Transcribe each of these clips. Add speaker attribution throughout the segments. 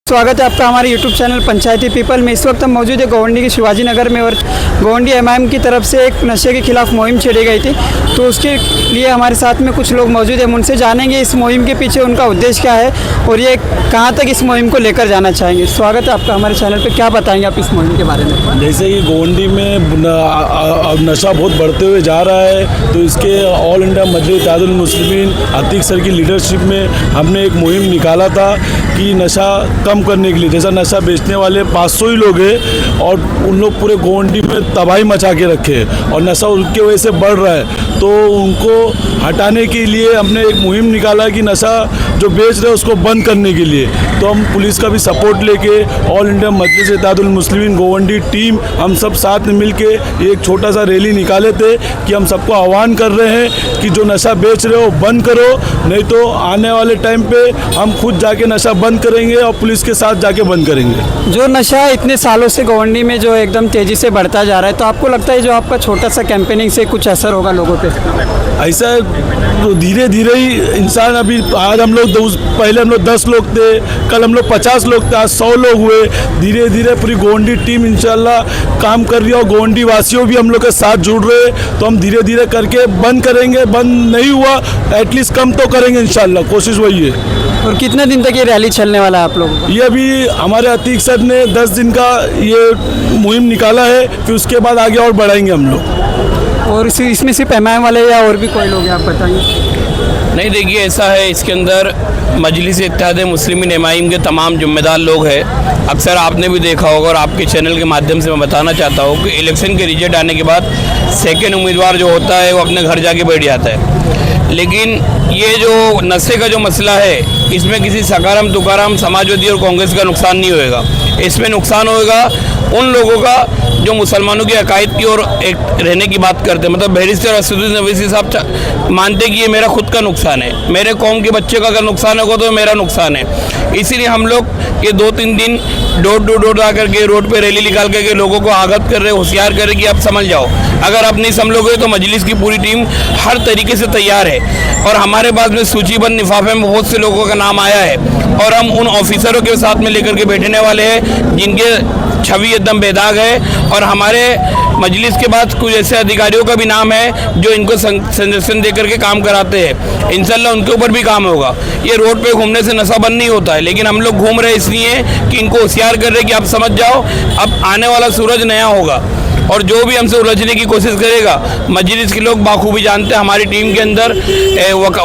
Speaker 1: स्वागत है आपका हमारे YouTube चैनल पंचायती पीपल में। इस वक्त हम मौजूद है गोवंडी के शिवाजी नगर में और गोवंडी एमआईएम की तरफ से एक नशे के खिलाफ मुहिम छेड़ी गई थी, तो उसके लिए हमारे साथ में कुछ लोग मौजूद हैं। हम उनसे जानेंगे इस मुहिम के पीछे उनका उद्देश्य क्या है और ये कहाँ तक इस मुहिम को लेकर जाना चाहेंगे। स्वागत है आपका हमारे चैनल पर। क्या बताएंगे आप इस मुहिम के बारे में?
Speaker 2: जैसे कि गोवंडी में नशा बहुत बढ़ते हुए जा रहा है, तो इसके ऑल इंडिया मजलिस इत्तेहादुल मुस्लिमीन अतीक सर की लीडरशिप में हमने एक मुहिम निकाला था कि नशा कम करने के लिए। जैसा नशा बेचने वाले 500 ही लोग हैं और उन लोग पूरे गोवंडी में तबाही मचा के रखे और नशा उनके वजह से बढ़ रहा है, तो उनको हटाने के लिए हमने एक मुहिम निकाला कि नशा जो बेच रहे हैं उसको बंद करने के लिए। तो हम पुलिस का भी सपोर्ट लेके ऑल इंडिया मजलिस इत्तेहादुल मुस्लिमीन गोवंडी टीम हम सब साथ में मिल के एक छोटा सा रैली निकाले थे कि हम सबको आह्वान कर रहे हैं कि जो नशा बेच रहे हो बंद करो, नहीं तो आने वाले टाइम पे हम खुद जाके नशा बंद करेंगे और पुलिस के साथ जाके बंद करेंगे।
Speaker 1: जो नशा इतने सालों से गोवंडी में जो एकदम तेज़ी से बढ़ता जा रहा है, तो आपको लगता है जो आपका छोटा सा कैंपेनिंग से कुछ असर होगा लोगों पे?
Speaker 2: ऐसा तो धीरे धीरे ही इंसान, अभी आज हम लोग पहले हम लोग 10 लोग थे, कल हम लोग 50 लोग थे, आज 100 लोग हुए। धीरे धीरे पूरी गोवंडी टीम इंशाल्लाह काम कर रही है और गोवंडी वासियों भी हम लोग के साथ जुड़ रहे हैं। तो हम धीरे धीरे करके बंद करेंगे, बंद नहीं हुआ एटलीस्ट कम तो करेंगे इंशाल्लाह, कोशिश वही है।
Speaker 1: और कितने दिन तक ये रैली चलने वाला है आप लोगों का?
Speaker 2: ये अभी हमारे अतीक सर ने 10 दिन का ये मुहिम निकाला है, फिर उसके बाद आगे और बढ़ाएंगे हम लोग।
Speaker 1: और इसमें सिर्फ एमआईएम वाले या और भी कोई लोग हैं, आप बताइए।
Speaker 3: नहीं, देखिए ऐसा है, इसके अंदर मजलिस इत्तेहाद मुस्लिमीन एमआईएम के तमाम जिम्मेदार लोग हैं। अक्सर आपने भी देखा होगा और आपके चैनल के माध्यम से मैं बताना चाहता हूँ कि इलेक्शन के रिजल्ट आने के बाद सेकंड उम्मीदवार जो होता है वो अपने घर जाके बैठ जाता है। लेकिन ये जो नशे का जो मसला है, इसमें किसी सकाराम तुकाराम समाजवादी और कांग्रेस का नुकसान नहीं होएगा। इसमें नुकसान होएगा उन लोगों का जो मुसलमानों की अकायद की और एक रहने की बात करते हैं। मतलब बैरिस्टर असदुद्दीन ओवैसी साहब मानते कि ये मेरा खुद का नुकसान है, मेरे कौम के बच्चे का अगर नुकसान होगा तो मेरा नुकसान है। इसीलिए हम लोग ये 2-3 दिन डोर टू डोर आकर के रोड पे रैली निकाल करके लोगों को आगाह कर रहे, होशियार कर रहे कि आप समझ जाओ। अगर आप नहीं समझोगे तो मजलिस की पूरी टीम हर तरीके से तैयार है और हमारे पास में सूचीबद्ध लिफाफे में बहुत से लोगों का नाम आया है और हम उन ऑफिसरों के साथ में लेकर के बैठने वाले हैं जिनके छवि एकदम बेदाग है। और हमारे मजलिस के बाद कुछ ऐसे अधिकारियों का भी नाम है जो इनको संरक्षण देकर के काम कराते हैं। इंशाल्लाह उनके ऊपर भी काम होगा। ये रोड पे घूमने से नशा बंद नहीं होता है, लेकिन हम लोग घूम रहे इसलिए कि इनको होशियार कर रहे कि आप समझ जाओ अब आने वाला सूरज नया होगा और जो भी हमसे उलझने की कोशिश करेगा, मजलिस के लोग बाखूबी जानते हैं। हमारी टीम के अंदर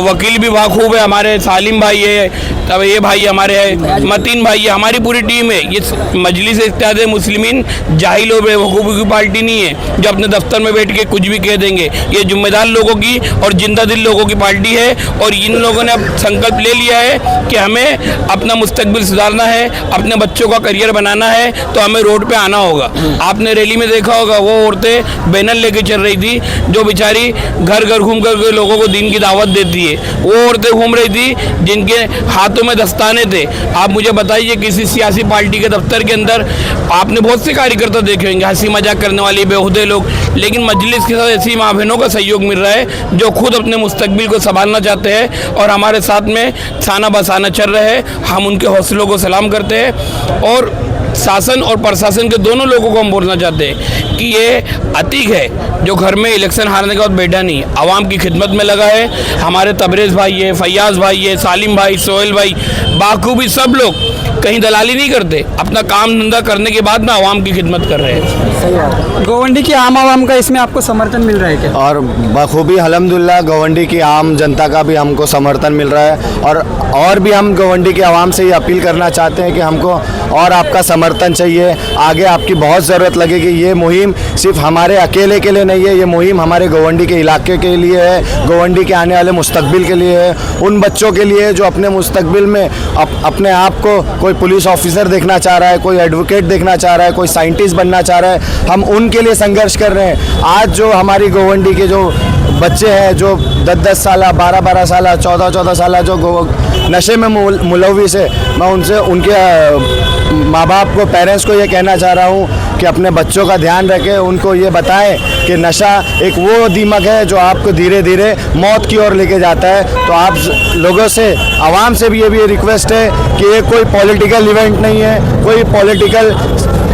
Speaker 3: वकील भी बाखूब है, हमारे सालिम भाई है, तब ये भाई हमारे है, मतीन भाई है, हमारी पूरी टीम है। ये मजलिस इत्तेहाद मुस्लिमीन जाहिल और बेवकूफ़ी की पार्टी नहीं है जो अपने दफ्तर में बैठ के कुछ भी कह देंगे। ये जिम्मेदार लोगों की और जिंदा दिल लोगों की पार्टी है और इन लोगों ने अब संकल्प ले लिया है कि हमें अपना मुस्तकबिल सुधारना है, अपने बच्चों का करियर बनाना है, तो हमें रोड पर आना होगा। आपने रैली में देखा होगा वो औरतें बैनर लेके चल रही थी जो बेचारी घर घर घूम करके लोगों को दीन की दावत देती है। वो औरतें घूम रही थी जिनके हाथों में दस्ताने थे। आप मुझे बताइए किसी सियासी पार्टी के दफ्तर के अंदर आपने बहुत से कार्यकर्ता देखे होंगे हंसी मजाक करने वाले बेहुदे लोग, लेकिन मजलिस के साथ ऐसी माँ बहनों का सहयोग मिल रहा है जो खुद अपने मुस्तकबिल को संभालना चाहते हैं और हमारे साथ में खाना बसाना चल रहे हैं। हम उनके हौसलों को सलाम करते हैं और शासन और प्रशासन के दोनों लोगों को हम बोलना चाहते हैं कि ये अतीक है जो घर में इलेक्शन हारने के बाद बैठा नहीं, आवाम की खिदमत में लगा है। हमारे तबरेज़ भाई है, फैयाज़ भाई है, सालिम भाई, सोहेल भाई, बाखूबी सब लोग कहीं दलाली नहीं करते, अपना काम धंधा करने के बाद ना आवाम की खिदमत कर रहे हैं।
Speaker 1: गोवंडी की आम आवाम का इसमें आपको समर्थन मिल रहा है क्या?
Speaker 4: और बखूबी अल्हम्दुलिल्लाह गोवंडी की आम जनता का भी हमको समर्थन मिल रहा है और भी हम गोवंडी की आवाम से ये अपील करना चाहते हैं कि हमको और आपका समर्थन चाहिए। आगे आपकी बहुत ज़रूरत लगेगी। ये मुहिम सिर्फ हमारे अकेले के लिए नहीं है, ये मुहिम हमारे गोवंडी के इलाके के लिए है, गोवंडी के आने वाले मुस्तकबिल के लिए है, उन बच्चों के लिए जो अपने मुस्तकबिल में अपने आप को कोई पुलिस ऑफिसर देखना चाह रहा है, कोई एडवोकेट देखना चाह रहा है, कोई साइंटिस्ट बनना चाह रहा है। हम उनके लिए संघर्ष कर रहे हैं। आज जो हमारी गोवंडी के जो बच्चे हैं जो 10-10 साल, 12-12 साल, 14-14 साल जो नशे में मुलविस है, मैं उनसे उनके माँ बाप को, पेरेंट्स को ये कहना चाह रहा हूँ कि अपने बच्चों का ध्यान रखें, उनको ये बताएं कि नशा एक वो दीमक है जो आपको धीरे धीरे मौत की ओर लेके जाता है। तो आप लोगों से, आवाम से भी ये रिक्वेस्ट है कि ये कोई पॉलिटिकल इवेंट नहीं है, कोई पॉलिटिकल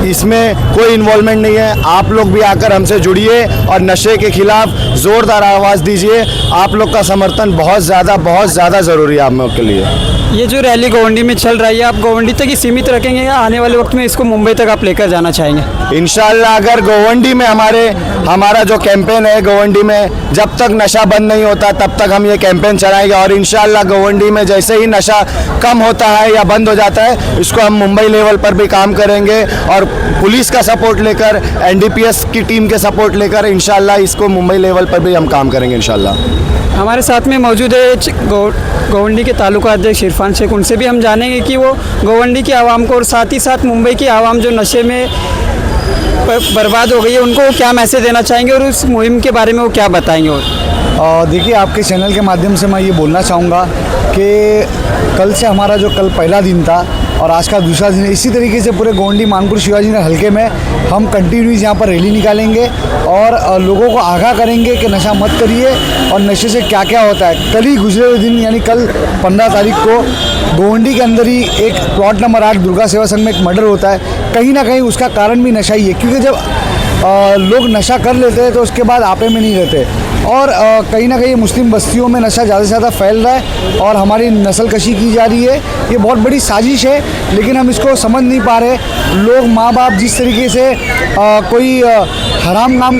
Speaker 4: इसमें कोई इन्वॉल्वमेंट नहीं है। आप लोग भी आकर हमसे जुड़िए और नशे के खिलाफ ज़ोरदार आवाज़ दीजिए। आप लोग का समर्थन बहुत ज़्यादा ज़रूरी है आप लोग के लिए।
Speaker 1: ये जो रैली गोवंडी में चल रही है, आप गोवंडी तक ही सीमित रखेंगे या आने वाले वक्त में इसको मुंबई तक आप लेकर जाना चाहेंगे?
Speaker 4: इंशाल्लाह अगर गोवंडी में हमारा जो कैंपेन है, गोवंडी में जब तक नशा बंद नहीं होता तब तक हम ये कैंपेन चलाएंगे। और इंशाल्लाह गोवंडी में जैसे ही नशा कम होता है या बंद हो जाता है, इसको हम मुंबई लेवल पर भी काम करेंगे और पुलिस का सपोर्ट लेकर, एनडीपीएस की टीम के सपोर्ट लेकर इंशाल्लाह इसको मुंबई लेवल पर भी हम काम करेंगे इंशाल्लाह।
Speaker 1: हमारे साथ में मौजूद है गोवंडी के तालुका अध्यक्ष इरफान शेख। उनसे भी हम जानेंगे कि वो गोवंडी की आवाम को और साथ ही साथ मुंबई की आवाम जो नशे में बर्बाद हो गई है, उनको क्या मैसेज देना चाहेंगे और उस मुहिम के बारे में वो क्या बताएंगे। और
Speaker 5: देखिए, आपके चैनल के माध्यम से मैं ये बोलना चाहूँगा कि कल से हमारा जो कल पहला दिन था और आज का दूसरा दिन, इसी तरीके से पूरे गोवंडी मानपुर शिवाजी नगर हल्के में हम कंटिन्यूस यहाँ पर रैली निकालेंगे और लोगों को आगाह करेंगे कि नशा मत करिए और नशे से क्या क्या होता है। कल ही गुजरे हुए दिन यानी कल 15 तारीख को गोवंडी के अंदर ही एक प्लॉट नंबर 8 दुर्गा सेवा संघ में एक मर्डर होता है। कहीं ना कहीं उसका कारण भी नशा ही है, क्योंकि जब लोग नशा कर लेते हैं तो उसके बाद आपे में नहीं रहते और कहीं ना कहीं मुस्लिम बस्तियों में नशा ज़्यादा से ज़्यादा फैल रहा है और हमारी नस्लकशी की जा रही है। ये बहुत बड़ी साजिश है, लेकिन हम इसको समझ नहीं पा रहे। लोग, माँ बाप जिस तरीके से कोई हराम काम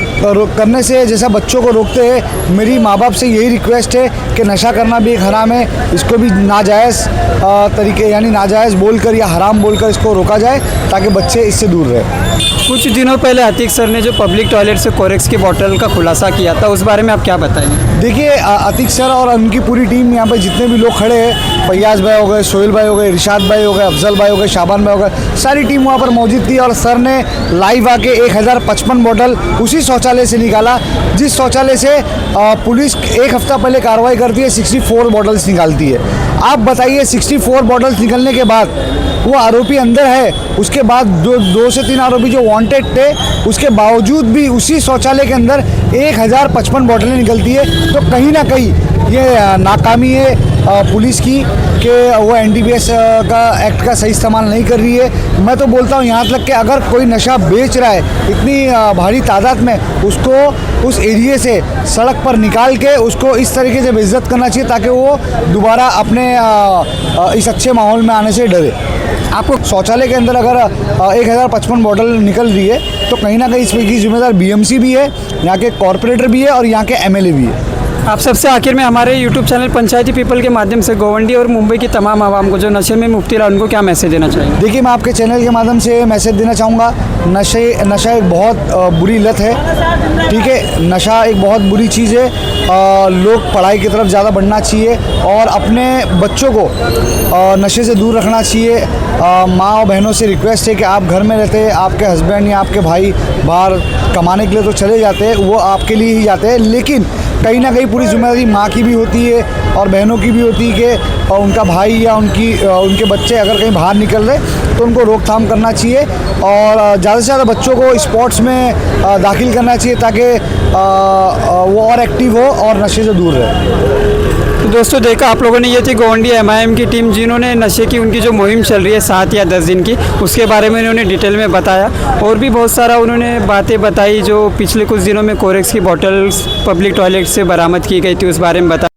Speaker 5: करने से जैसा बच्चों को रोकते हैं, मेरी माँ बाप से यही रिक्वेस्ट है कि नशा करना भी एक हराम है, इसको भी नाजायज़ तरीके यानी नाजायज़ बोलकर या हराम बोलकर इसको रोका जाए ताकि बच्चे इससे दूर रहे।
Speaker 1: कुछ दिनों पहले अतीक सर ने जो पब्लिक टॉयलेट से कोरेक्स की बोतल का खुलासा किया था, उस बारे में आप क्या बताएंगे?
Speaker 5: देखिए, अतीक सर और उनकी पूरी टीम, यहाँ पे जितने भी लोग खड़े हैं, फैयाज भाई हो गए, सोहेल भाई हो गए, इरशाद भाई हो गए, अफजल भाई हो गए, शाबान भाई हो गए, सारी टीम वहाँ पर मौजूद थी और सर ने लाइव आके 1055 बोतल उसी शौचालय से निकाला जिस शौचालय से पुलिस एक हफ्ता पहले कार्रवाई करती है, 64 बॉटल्स निकालती है। आप बताइए, 64 बॉटल्स निकलने के बाद वो आरोपी अंदर है, उसके बाद 2 से 3 आरोपी जो वांटेड थे, उसके बावजूद भी उसी शौचालय के अंदर 1055 बोतलें निकलती है। तो कहीं ना कहीं ये नाकामी है पुलिस की कि वो एनडीपीएस का एक्ट का सही इस्तेमाल नहीं कर रही है। मैं तो बोलता हूँ यहाँ तक कि अगर कोई नशा बेच रहा है इतनी भारी तादाद में, उसको उस एरिए से सड़क पर निकाल के उसको इस तरीके से बेइज्जत करना चाहिए ताकि वो दोबारा अपने इस अच्छे माहौल में आने से डरे। आपको शौचालय के अंदर अगर 1055 बोतल निकल रही है तो कहीं ना कहीं इसकी जिम्मेदार बीएमसी भी है, यहाँ के कॉरपोरेटर भी है और यहाँ के एमएलए भी है।
Speaker 1: आप सबसे आखिर में हमारे यूट्यूब चैनल पंचायती पीपल के माध्यम से गोवंडी और मुंबई की तमाम आवाम को जो नशे में मुब्तला, उनको क्या मैसेज देना चाहेंगे?
Speaker 5: देखिए, मैं आपके चैनल के माध्यम से मैसेज देना चाहूँगा, नशा एक बहुत बुरी लत है, ठीक है। नशा एक बहुत बुरी चीज़ है। लोग पढ़ाई की तरफ ज़्यादा बढ़ना चाहिए और अपने बच्चों को नशे से दूर रखना चाहिए। माँ और बहनों से रिक्वेस्ट है कि आप घर में रहते हैं, आपके हस्बैंड या आपके भाई बाहर कमाने के लिए तो चले जाते हैं, वो आपके लिए ही जाते हैं, लेकिन कहीं ना कहीं पूरी जिम्मेदारी माँ की भी होती है और बहनों की भी होती है कि उनका भाई या उनके बच्चे अगर कहीं बाहर निकल रहे तो उनको रोकथाम करना चाहिए और ज़्यादा से ज़्यादा बच्चों को स्पोर्ट्स में दाखिल करना चाहिए ताकि वो और एक्टिव हो और नशे से दूर रहे।
Speaker 1: तो दोस्तों, देखा आप लोगों ने, ये थी गोवंडी एमआईएम की टीम जिन्होंने नशे की उनकी जो मुहिम चल रही है 7 या 10 दिन की, उसके बारे में उन्होंने डिटेल में बताया और भी बहुत सारा उन्होंने बातें बताई जो पिछले कुछ दिनों में कोरेक्स की बोतल्स पब्लिक टॉयलेट से बरामद की गई थी, उस बारे में बताया।